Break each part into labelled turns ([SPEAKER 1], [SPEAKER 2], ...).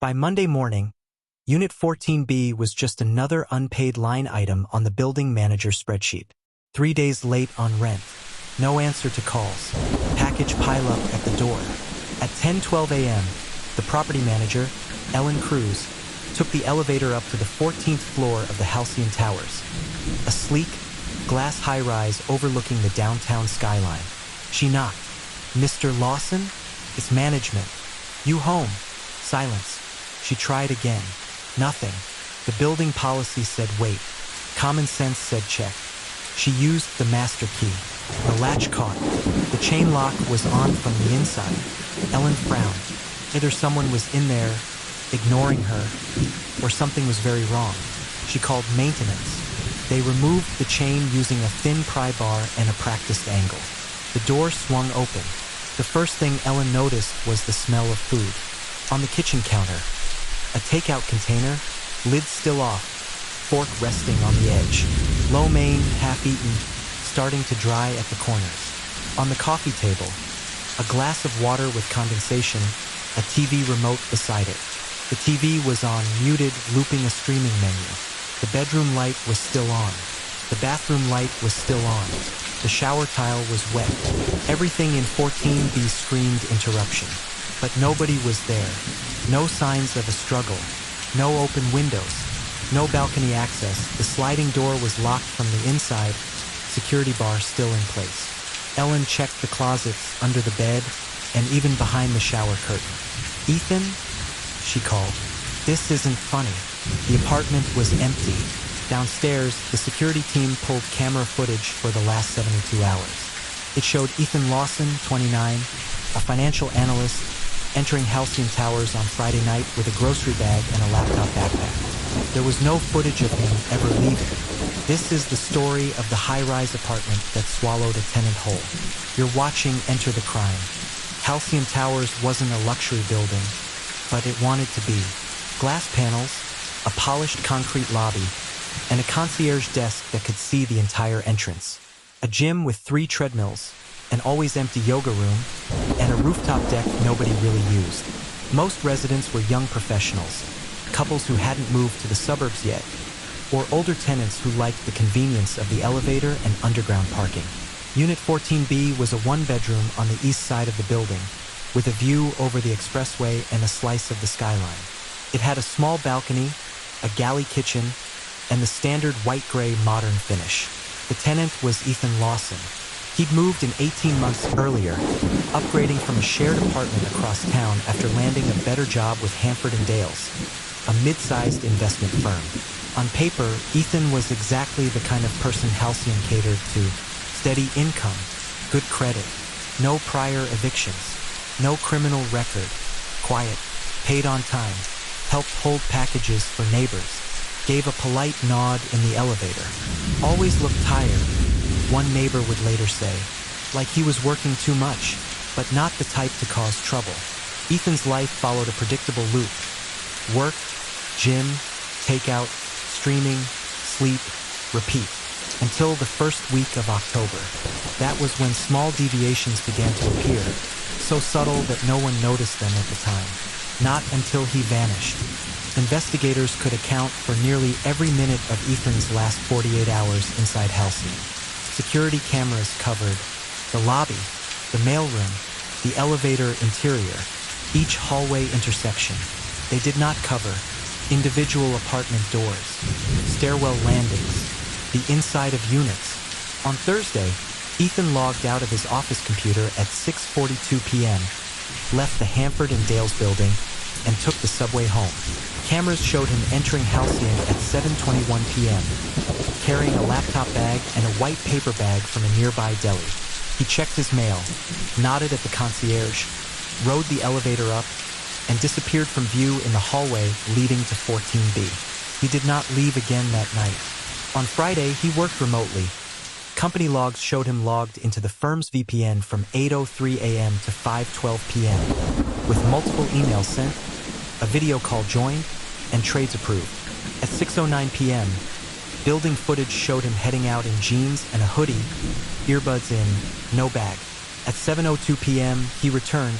[SPEAKER 1] By Monday morning, Unit 14B was just another unpaid line item on the building manager's spreadsheet. 3 days late on rent. No answer to calls. Package pileup at the door. At 10:12 a.m., the property manager, Ellen Cruz, took the elevator up to the 14th floor of the Halcyon Towers, a sleek, glass high-rise overlooking the downtown skyline. She knocked. "Mr. Lawson? It's management. You home?" Silence. She tried again. Nothing. The building policy said wait. Common sense said check. She used the master key. The latch caught. The chain lock was on from the inside. Ellen frowned. Either someone was in there, ignoring her, or something was very wrong. She called maintenance. They removed the chain using a thin pry bar and a practiced angle. The door swung open. The first thing Ellen noticed was the smell of food. On the kitchen counter, a takeout container, lid still off, fork resting on the edge. Lo mein, half-eaten, starting to dry at the corners. On the coffee table, a glass of water with condensation, a TV remote beside it. The TV was on, muted, looping a streaming menu. The bedroom light was still on. The bathroom light was still on. The shower tile was wet. Everything in 14B screamed interruption. But nobody was there. No signs of a struggle. No open windows. No balcony access. The sliding door was locked from the inside, security bar still in place. Ellen checked the closets, under the bed, and even behind the shower curtain. "Ethan?" she called. "This isn't funny." The apartment was empty. Downstairs, the security team pulled camera footage for the last 72 hours. It showed Ethan Lawson, 29, a financial analyst, entering Halcyon Towers on Friday night with a grocery bag and a laptop backpack. There was no footage of him ever leaving. This is the story of the high-rise apartment that swallowed a tenant whole. You're watching Enter the Crime. Halcyon Towers wasn't a luxury building, but it wanted to be. Glass panels, a polished concrete lobby, and a concierge desk that could see the entire entrance. A gym with 3 treadmills, an always empty yoga room, and a rooftop deck nobody really used. Most residents were young professionals, couples who hadn't moved to the suburbs yet, or older tenants who liked the convenience of the elevator and underground parking. Unit 14B was a 1-bedroom on the east side of the building, with a view over the expressway and a slice of the skyline. It had a small balcony, a galley kitchen, and the standard white-gray modern finish. The tenant was Ethan Lawson. He'd moved in 18 months earlier, upgrading from a shared apartment across town after landing a better job with Hanford & Dales, a mid-sized investment firm. On paper, Ethan was exactly the kind of person Halcyon catered to. Steady income, good credit, no prior evictions, no criminal record, quiet, paid on time, helped hold packages for neighbors, gave a polite nod in the elevator, always looked tired. One neighbor would later say, like he was working too much, but not the type to cause trouble. Ethan's life followed a predictable loop. Work, gym, takeout, streaming, sleep, repeat, until the first week of October. That was when small deviations began to appear, so subtle that no one noticed them at the time. Not until he vanished. Investigators could account for nearly every minute of Ethan's last 48 hours inside Halcyon. Security cameras covered the lobby, the mailroom, the elevator interior, each hallway intersection. They did not cover individual apartment doors, stairwell landings, the inside of units. On Thursday, Ethan logged out of his office computer at 6:42 p.m., left the Hanford & Dales building, and took the subway home. Cameras showed him entering Halcyon at 7:21 p.m., carrying a laptop bag and a white paper bag from a nearby deli. He checked his mail, nodded at the concierge, rode the elevator up, and disappeared from view in the hallway leading to 14B. He did not leave again that night. On Friday, he worked remotely. Company logs showed him logged into the firm's VPN from 8:03 a.m. to 5:12 p.m., with multiple emails sent, a video call joined, and trades approved. At 6:09 p.m., building footage showed him heading out in jeans and a hoodie, earbuds in, no bag. At 7:02 p.m., he returned,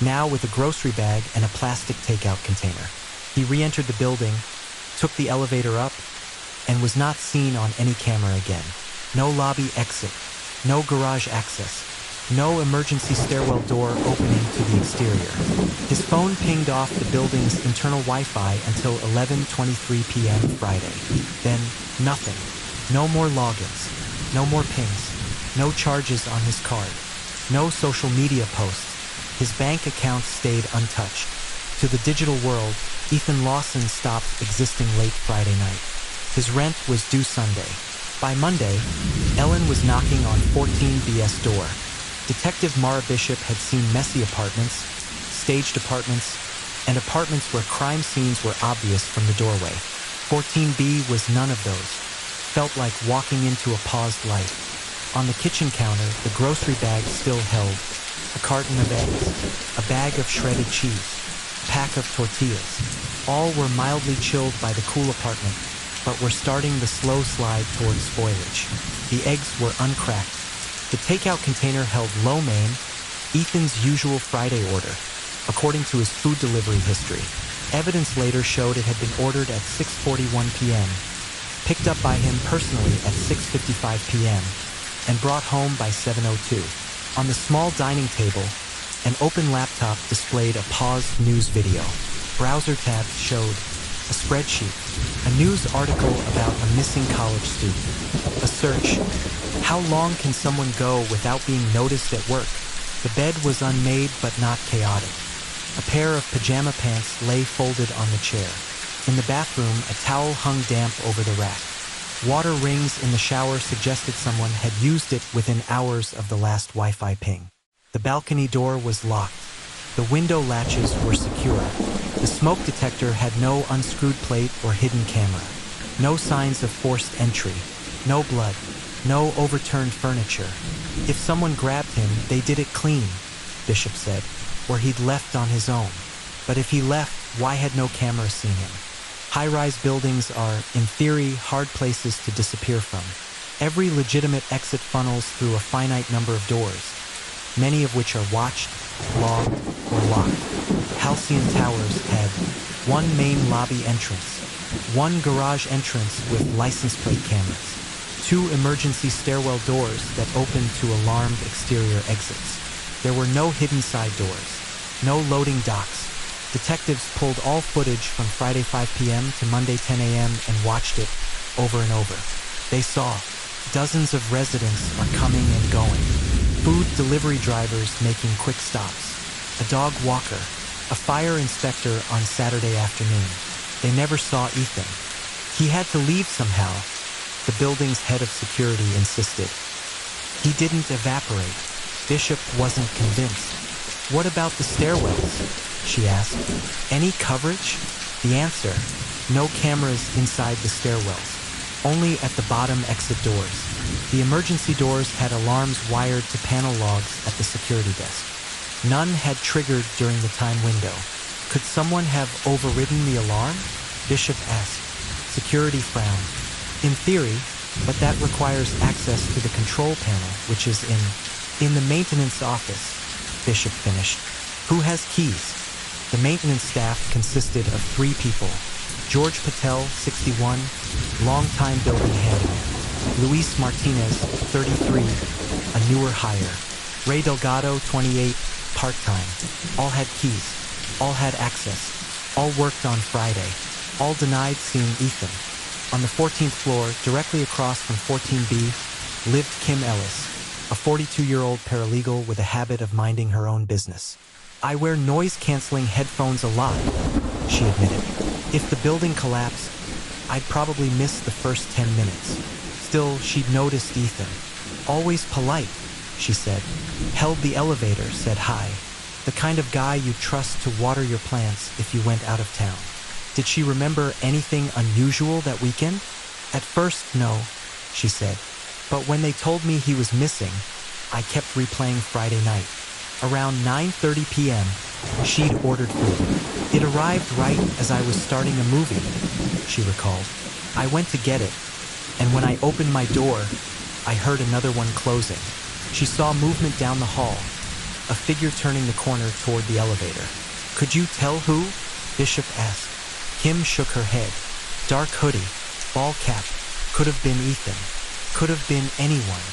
[SPEAKER 1] now with a grocery bag and a plastic takeout container. He re-entered the building, took the elevator up, and was not seen on any camera again. No lobby exit, no garage access, no emergency stairwell door opening to the exterior. His phone pinged off the building's internal Wi-Fi until 11:23 p.m. Friday. Then, nothing. No more logins. No more pings. No charges on his card. No social media posts. His bank account stayed untouched. To the digital world, Ethan Lawson stopped existing late Friday night. His rent was due Sunday. By Monday, Ellen was knocking on 14B's door. Detective Mara Bishop had seen messy apartments, staged apartments, and apartments where crime scenes were obvious from the doorway. 14B was none of those. Felt like walking into a paused life. On the kitchen counter, the grocery bag still held a carton of eggs, a bag of shredded cheese, a pack of tortillas. All were mildly chilled by the cool apartment, but were starting the slow slide towards spoilage. The eggs were uncracked. The takeout container held lo mein, Ethan's usual Friday order, according to his food delivery history. Evidence later showed it had been ordered at 6:41 p.m., picked up by him personally at 6:55 p.m., and brought home by 7:02. On the small dining table, an open laptop displayed a paused news video. Browser tabs showed a spreadsheet, a news article about a missing college student, a search. How long can someone go without being noticed at work? The bed was unmade but not chaotic. A pair of pajama pants lay folded on the chair. In the bathroom, a towel hung damp over the rack. Water rings in the shower suggested someone had used it within hours of the last Wi-Fi ping. The balcony door was locked. The window latches were secure. The smoke detector had no unscrewed plate or hidden camera. No signs of forced entry. No blood. No overturned furniture. If someone grabbed him, they did it clean, Bishop said, or he'd left on his own. But if he left, why had no camera seen him? High-rise buildings are, in theory, hard places to disappear from. Every legitimate exit funnels through a finite number of doors, many of which are watched, logged, or locked. Halcyon Towers had one main lobby entrance, one garage entrance with license plate cameras, two emergency stairwell doors that opened to alarmed exterior exits. There were no hidden side doors, no loading docks. Detectives pulled all footage from Friday 5 p.m. to Monday 10 a.m. and watched it over and over. They saw dozens of residents are coming and going, food delivery drivers making quick stops, a dog walker, a fire inspector on Saturday afternoon. They never saw Ethan. He had to leave somehow, the building's head of security insisted. He didn't evaporate. Bishop wasn't convinced. What about the stairwells? She asked. Any coverage? The answer, no cameras inside the stairwells, only at the bottom exit doors. The emergency doors had alarms wired to panel logs at the security desk. None had triggered during the time window. Could someone have overridden the alarm? Bishop asked. Security frowned. In theory, but that requires access to the control panel, which is in the maintenance office, Bishop finished. Who has keys? The maintenance staff consisted of 3 people. George Patel, 61, longtime building handyman. Luis Martinez, 33, a newer hire. Ray Delgado, 28, part-time. All had keys. All had access. All worked on Friday. All denied seeing Ethan. On the 14th floor, directly across from 14B, lived Kim Ellis, a 42-year-old paralegal with a habit of minding her own business. I wear noise-canceling headphones a lot, she admitted. If the building collapsed, I'd probably miss the first 10 minutes. Still, she'd noticed Ethan. Always polite, she said. Held the elevator, said hi. The kind of guy you'd trust to water your plants if you went out of town. Did she remember anything unusual that weekend? At first, no, she said. But when they told me he was missing, I kept replaying Friday night. Around 9:30 p.m., she'd ordered food. It arrived right as I was starting a movie, she recalled. I went to get it, and when I opened my door, I heard another one closing. She saw movement down the hall, a figure turning the corner toward the elevator. "Could you tell who?" Bishop asked. Kim shook her head. "Dark hoodie, ball cap. Could have been Ethan. Could have been anyone."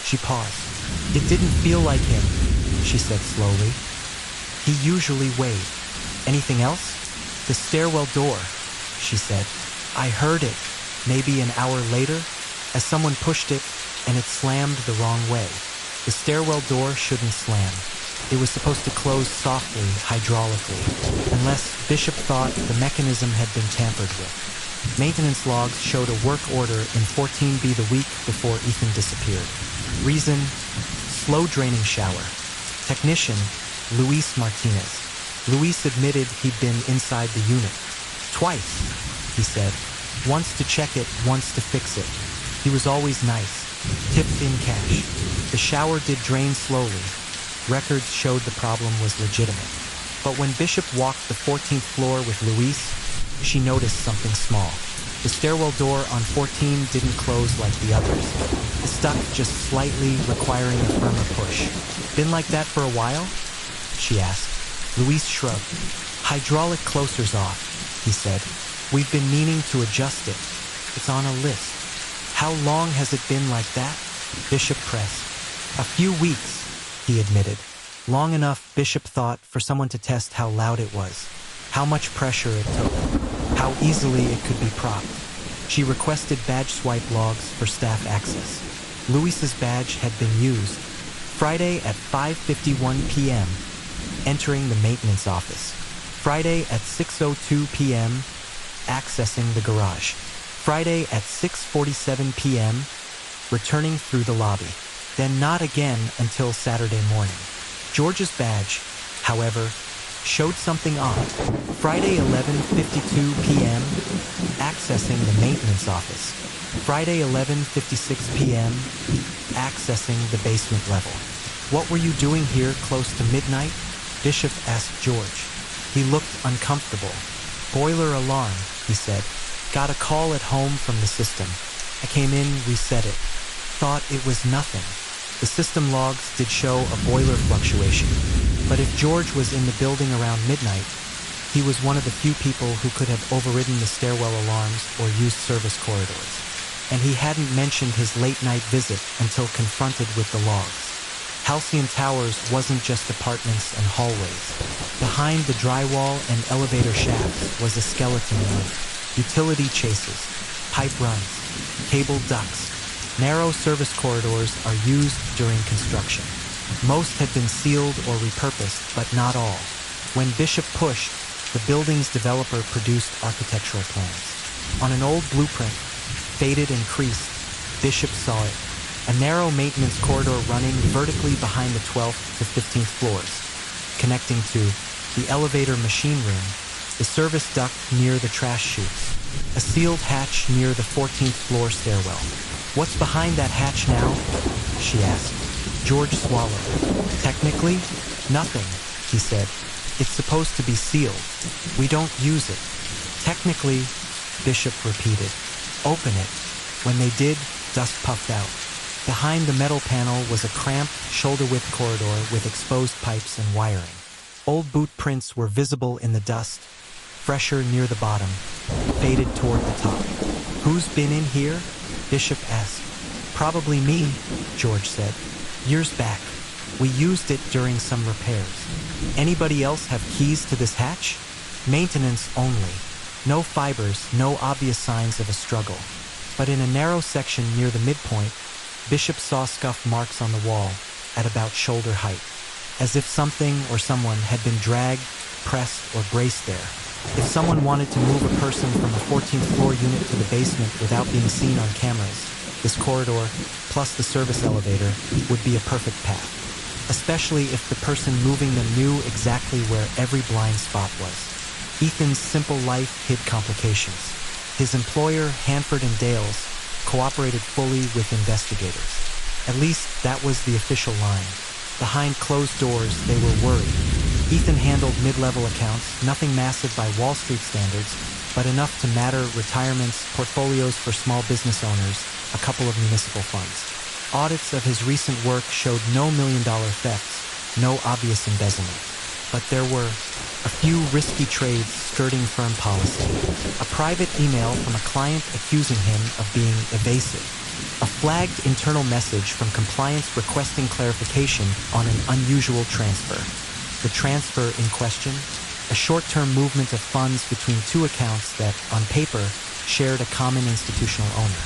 [SPEAKER 1] She paused. "It didn't feel like him," she said slowly. "He usually waved." "Anything else?" "The stairwell door," she said. "I heard it, maybe an hour later, as someone pushed it and it slammed the wrong way." The stairwell door shouldn't slam. It was supposed to close softly, hydraulically, unless Bishop thought the mechanism had been tampered with. Maintenance logs showed a work order in 14B the week before Ethan disappeared. Reason: slow draining shower. Technician: Luis Martinez. Luis admitted he'd been inside the unit. "Twice," he said. "Once to check it, once to fix it. He was always nice. Tipped in cash. The shower did drain slowly. Records showed the problem was legitimate. But when Bishop walked the 14th floor with Luis, she noticed something small. The stairwell door on 14 didn't close like the others. It stuck just slightly, requiring a firmer push. "Been like that for a while?" she asked. Luis shrugged. "Hydraulic closer's off," he said. "We've been meaning to adjust it. It's on a list." "How long has it been like that?" Bishop pressed. "A few weeks," he admitted. Long enough, Bishop thought, for someone to test how loud it was, how much pressure it took, how easily it could be propped. She requested badge swipe logs for staff access. Luis's badge had been used. Friday at 5:51 p.m., entering the maintenance office. Friday at 6:02 p.m., accessing the garage. Friday at 6:47 p.m., returning through the lobby. Then not again until Saturday morning. George's badge, however, showed something odd. Friday 11:52 p.m., accessing the maintenance office. Friday 11:56 p.m., accessing the basement level. "What were you doing here close to midnight?" Bishop asked George. He looked uncomfortable. "Boiler alarm," he said. "Got a call at home from the system. I came in, reset it. Thought it was nothing." The system logs did show a boiler fluctuation, but if George was in the building around midnight, he was one of the few people who could have overridden the stairwell alarms or used service corridors. And he hadn't mentioned his late-night visit until confronted with the logs. Halcyon Towers wasn't just apartments and hallways. Behind the drywall and elevator shafts was a skeleton room, utility chases, pipe runs, cable ducts. Narrow service corridors are used during construction. Most had been sealed or repurposed, but not all. When Bishop pushed, the building's developer produced architectural plans. On an old blueprint, faded and creased, Bishop saw it. A narrow maintenance corridor running vertically behind the 12th to 15th floors, connecting to the elevator machine room, the service duct near the trash chutes, a sealed hatch near the 14th floor stairwell. "What's behind that hatch now?" she asked. George swallowed. "Technically, nothing," he said. "It's supposed to be sealed. We don't use it." "Technically," Bishop repeated. "Open it." When they did, dust puffed out. Behind the metal panel was a cramped, shoulder-width corridor with exposed pipes and wiring. Old boot prints were visible in the dust, fresher near the bottom, faded toward the top. "Who's been in here?" Bishop asked. "Probably me," George said. "Years back. We used it during some repairs." "Anybody else have keys to this hatch?" "Maintenance only. No fibers, no obvious signs of a struggle." But in a narrow section near the midpoint, Bishop saw scuff marks on the wall at about shoulder height, as if something or someone had been dragged, pressed, or braced there. If someone wanted to move a person from a 14th floor unit to the basement without being seen on cameras, this corridor, plus the service elevator, would be a perfect path, especially if the person moving them knew exactly where every blind spot was. Ethan's simple life hid complications. His employer, Hanford and Dales, cooperated fully with investigators. At least that was the official line. Behind closed doors, they were worried. Ethan handled mid-level accounts, nothing massive by Wall Street standards, but enough to matter: retirements, portfolios for small business owners, a couple of municipal funds. Audits of his recent work showed no million-dollar thefts, no obvious embezzlement. But there were a few risky trades skirting firm policy. A private email from a client accusing him of being evasive. A flagged internal message from compliance requesting clarification on an unusual transfer. The transfer in question? A short-term movement of funds between two accounts that, on paper, shared a common institutional owner.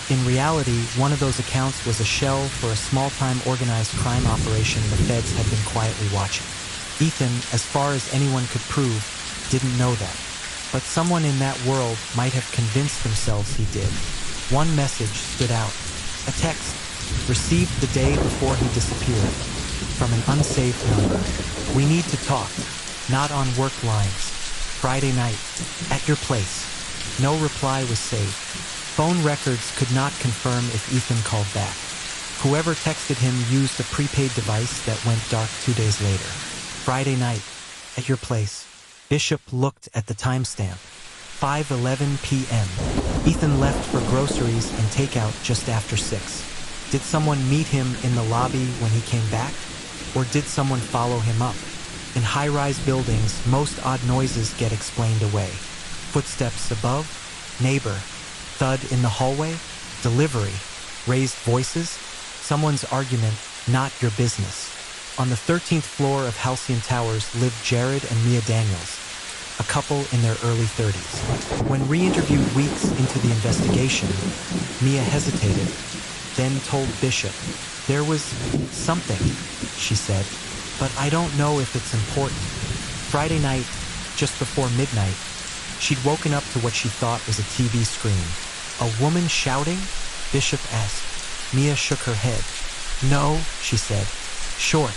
[SPEAKER 1] In reality, one of those accounts was a shell for a small-time organized crime operation the feds had been quietly watching. Ethan, as far as anyone could prove, didn't know that. But someone in that world might have convinced themselves he did. One message stood out. A text, received the day before he disappeared, from an unsaved number. "We need to talk, not on work lines. Friday night, at your place." No reply was saved. Phone records could not confirm if Ethan called back. Whoever texted him used a prepaid device that went dark 2 days later. "Friday night, at your place." Bishop looked at the timestamp. 5:11 p.m. Ethan left for groceries and takeout just after 6. Did someone meet him in the lobby when he came back? Or did someone follow him up? In high-rise buildings, most odd noises get explained away. Footsteps above, neighbor, thud in the hallway, delivery, raised voices, someone's argument, not your business. On the 13th floor of Halcyon Towers lived Jared and Mia Daniels, a couple in their early 30s. When re-interviewed weeks into the investigation, Mia hesitated, then told Bishop, "There was something," she said, "but I don't know if it's important." Friday night, just before midnight, she'd woken up to what she thought was a TV screen. "A woman shouting?" Bishop asked. Mia shook her head. "No," she said. "Short,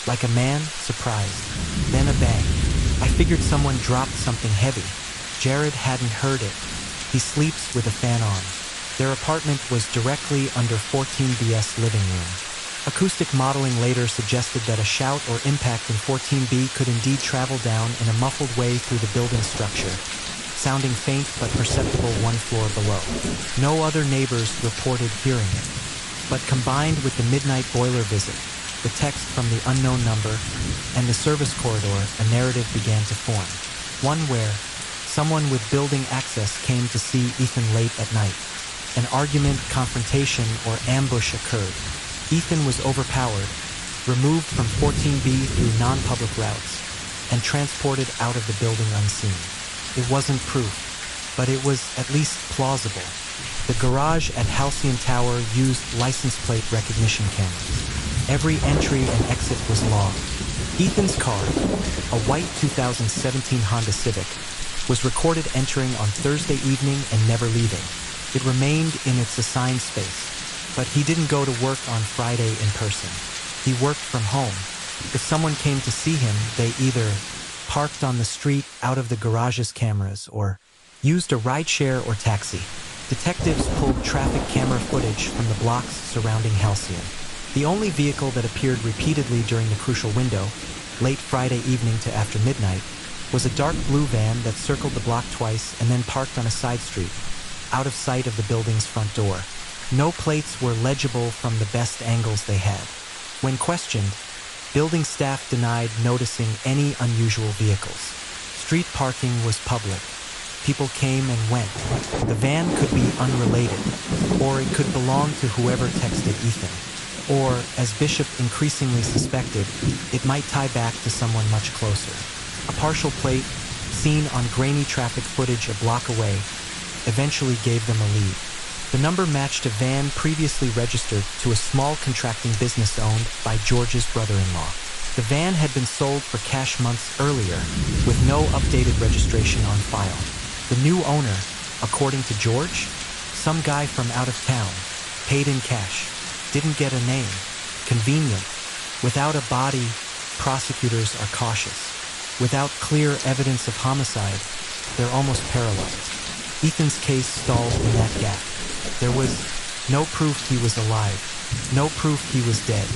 [SPEAKER 1] like a man, surprised. Then a bang. I figured someone dropped something heavy." Jared hadn't heard it. He sleeps with a fan on. Their apartment was directly under 14B's living room. Acoustic modeling later suggested that a shout or impact in 14B could indeed travel down in a muffled way through the building structure, sounding faint but perceptible one floor below. No other neighbors reported hearing it. But combined with the midnight boiler visit, the text from the unknown number, and the service corridor, a narrative began to form. One where someone with building access came to see Ethan late at night. An argument, confrontation, or ambush occurred. Ethan was overpowered, removed from 14B through non-public routes, and transported out of the building unseen. It wasn't proof, but it was at least plausible. The garage at Halcyon Tower used license plate recognition cameras. Every entry and exit was logged. Ethan's car, a white 2017 Honda Civic, was recorded entering on Thursday evening and never leaving. It remained in its assigned space, but he didn't go to work on Friday in person. He worked from home. If someone came to see him, they either parked on the street out of the garage's cameras or used a rideshare or taxi. Detectives pulled traffic camera footage from the blocks surrounding Halcyon. The only vehicle that appeared repeatedly during the crucial window, late Friday evening to after midnight, was a dark blue van that circled the block twice and then parked on a side street, out of sight of the building's front door. No plates were legible from the best angles they had. When questioned, building staff denied noticing any unusual vehicles. Street parking was public. People came and went. The van could be unrelated, or it could belong to whoever texted Ethan. Or, as Bishop increasingly suspected, it might tie back to someone much closer. A partial plate, seen on grainy traffic footage a block away, eventually gave them a lead. The number matched a van previously registered to a small contracting business owned by George's brother-in-law. The van had been sold for cash months earlier, with no updated registration on file. The new owner, according to George, some guy from out of town, paid in cash, didn't get a name, convenient. Without a body, prosecutors are cautious. Without clear evidence of homicide, they're almost paralyzed. Ethan's case stalled in that gap. There was no proof he was alive, no proof he was dead,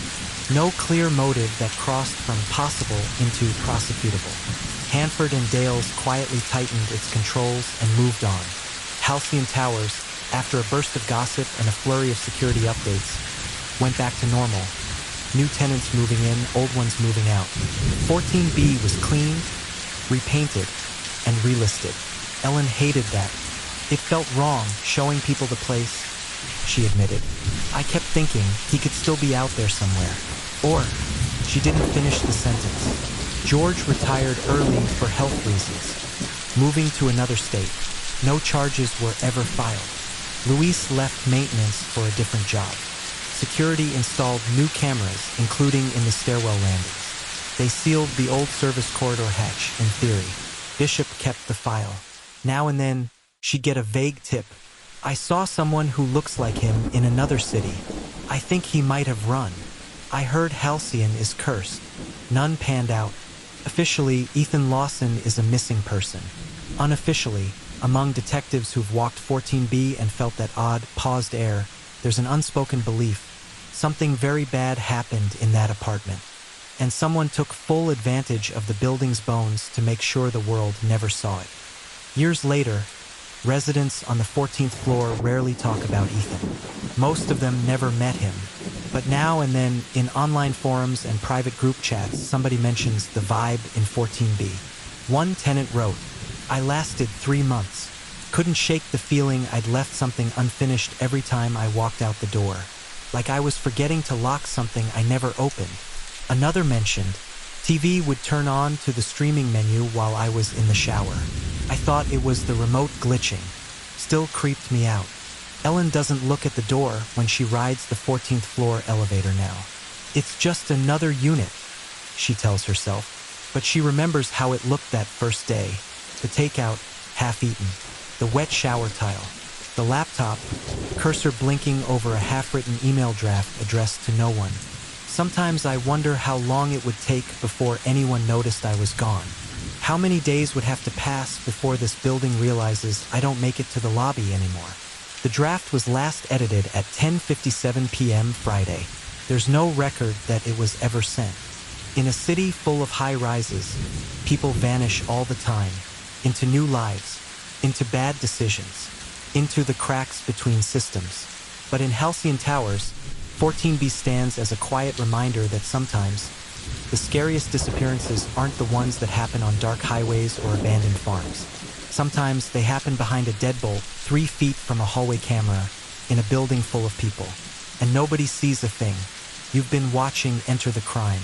[SPEAKER 1] no clear motive that crossed from possible into prosecutable. Hanford and Dales quietly tightened its controls and moved on. Halcyon Towers, after a burst of gossip and a flurry of security updates, went back to normal, New tenants moving in, old ones moving out. 14B was cleaned, repainted, and relisted. Ellen hated that. It felt wrong, showing people the place, she admitted. I kept thinking he could still be out there somewhere. Or, she didn't finish the sentence. George retired early for health reasons, moving to another state. No charges were ever filed. Luis left maintenance for a different job. Security installed new cameras, including in the stairwell landings. They sealed the old service corridor hatch, in theory. Bishop kept the file. Now and then, she'd get a vague tip. I saw someone who looks like him in another city. I think he might have run. I heard Halcyon is cursed. None panned out. Officially, Ethan Lawson is a missing person. Unofficially, among detectives who've walked 14B and felt that odd, paused air, there's an unspoken belief. Something very bad happened in that apartment. And someone took full advantage of the building's bones to make sure the world never saw it. Years later, residents on the 14th floor rarely talk about Ethan. Most of them never met him. But now and then, in online forums and private group chats, somebody mentions the vibe in 14B. One tenant wrote, I lasted 3 months. Couldn't shake the feeling I'd left something unfinished every time I walked out the door. Like I was forgetting to lock something I never opened. Another mentioned, TV would turn on to the streaming menu while I was in the shower. I thought it was the remote glitching. Still creeped me out. Ellen doesn't look at the door when she rides the 14th floor elevator now. It's just another unit, she tells herself. But she remembers how it looked that first day. The takeout, half-eaten. The wet shower tile. The laptop, cursor blinking over a half-written email draft addressed to no one. Sometimes I wonder how long it would take before anyone noticed I was gone. How many days would have to pass before this building realizes I don't make it to the lobby anymore? The draft was last edited at 10:57 p.m. Friday. There's no record that it was ever sent. In a city full of high-rises, people vanish all the time, into new lives, into bad decisions, into the cracks between systems. But in Halcyon Towers, 14B stands as a quiet reminder that sometimes the scariest disappearances aren't the ones that happen on dark highways or abandoned farms. Sometimes they happen behind a deadbolt 3 feet from a hallway camera in a building full of people. And nobody sees a thing. You've been watching Enter the Crime.